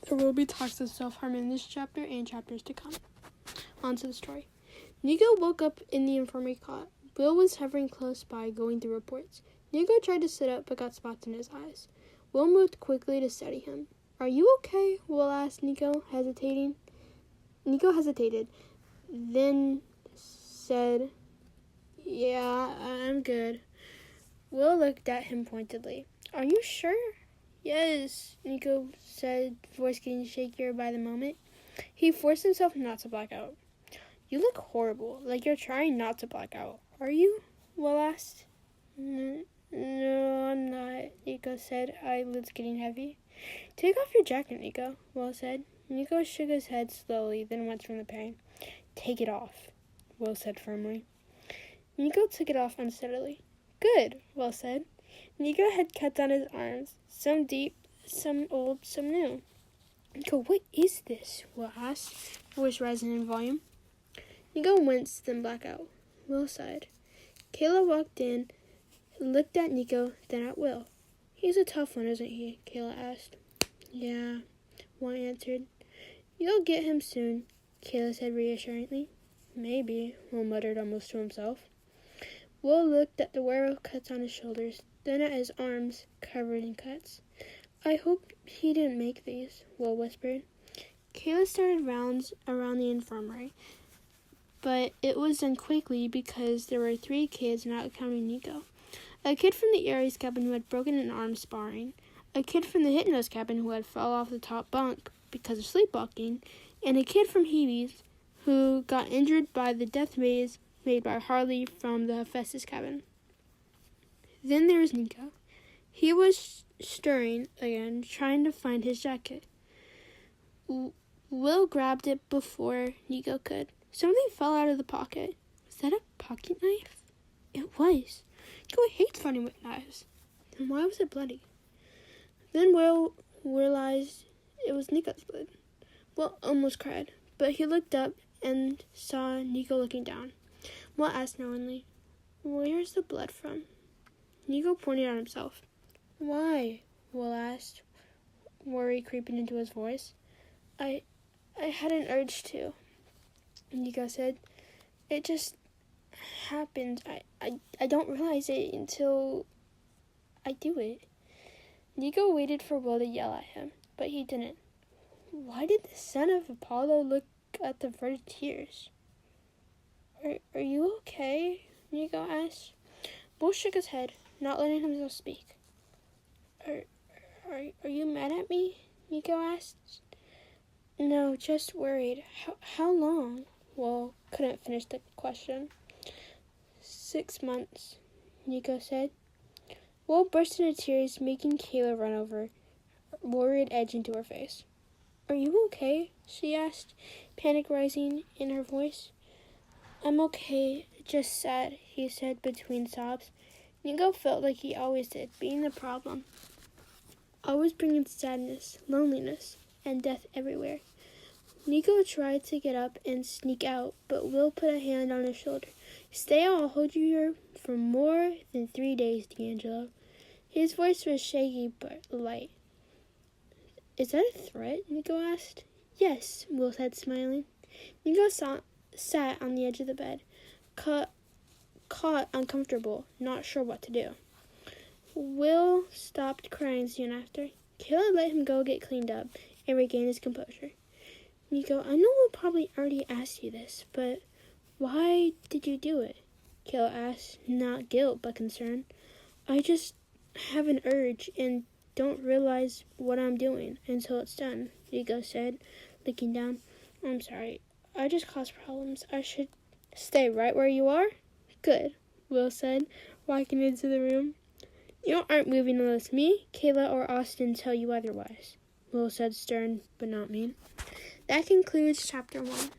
There will be talks of self-harm in this chapter and chapters to come. On to the story. Nico woke up in the infirmary cot. Will was hovering close by, going through reports. Nico tried to sit up, but got spots in his eyes. Will moved quickly to steady him. "Are you okay?" Will asked Nico, hesitating. Nico hesitated, then said, "Yeah, I'm good." Will looked at him pointedly. "Are you sure?" "Yes," Nico said, voice getting shakier by the moment. He forced himself not to black out. "You look horrible, like you're trying not to black out. Are you?" Will asked. No, I'm not," Nico said, eyelids getting heavy. "Take off your jacket, Nico," Will said. Nico shook his head slowly, then went from the pain. "Take it off," Will said firmly. Nico took it off unsteadily. "Good," Will said. Nico had cuts on his arms, some deep, some old, some new. "Nico, what is this?" Will asked, voice rising in volume. Nico winced, then blacked out. Will sighed. Kayla walked in, looked at Nico, then at Will. "He's a tough one, isn't he?" Kayla asked. "Yeah," Will answered. "You'll get him soon," Kayla said reassuringly. "Maybe," Will muttered almost to himself. Will looked at the wear cuts on his shoulders, then at his arms, covered in cuts. "I hope he didn't make these," Will whispered. Kayla started rounds around the infirmary, but it was done quickly because there were 3 kids, not counting Nico. A kid from the Aries cabin who had broken an arm sparring, a kid from the Hypnos cabin who had fell off the top bunk because of sleepwalking, and a kid from Hebe's who got injured by the death maze made by Harley from the Hephaestus cabin. Then there was Nico. He was stirring again, trying to find his jacket. Will grabbed it before Nico could. Something fell out of the pocket. Was that a pocket knife? It was. Nico hates fighting with knives. Then why was it bloody? Then Will realized it was Nico's blood. Will almost cried, but he looked up and saw Nico looking down. Will asked knowingly, "Where's the blood from?" Nico pointed at himself. "Why?" Will asked, worry creeping into his voice. I had an urge to," Nico said. "It just happened. I don't realize it until I do it." Nico waited for Will to yell at him, but he didn't. Why did the son of Apollo look at the verge of tears? Are you okay?" Nico asked. Will shook his head, not letting himself speak. Are you mad at me?" Nico asked. "No, just worried. How long?" Will couldn't finish the question. 6 months, Nico said. Will burst into tears, making Kayla run over, worried edge into her face. "Are you okay?" she asked, panic rising in her voice. "I'm okay, just sad," he said between sobs. Nico felt like he always did, being the problem. Always bringing sadness, loneliness, and death everywhere. Nico tried to get up and sneak out, but Will put a hand on his shoulder. "Stay, I'll hold you here for more than 3 days, D'Angelo." His voice was shaky but light. "Is that a threat?" Nico asked. "Yes," Will said, smiling. Nico sat on the edge of the bed, caught uncomfortable, not sure what to do. Will stopped crying soon after. Kayla let him go get cleaned up and regain his composure. "Nico, I know Will probably already asked you this, but why did you do it?" Kayla asked, not guilt but concern. "I just have an urge and don't realize what I'm doing until it's done," Nico said, looking down. "I'm sorry. I just caused problems. I should stay right where you are?" "Good," Will said, walking into the room. "You aren't moving unless me, Kayla, or Austin tell you otherwise," Will said, stern but not mean. That concludes chapter 1.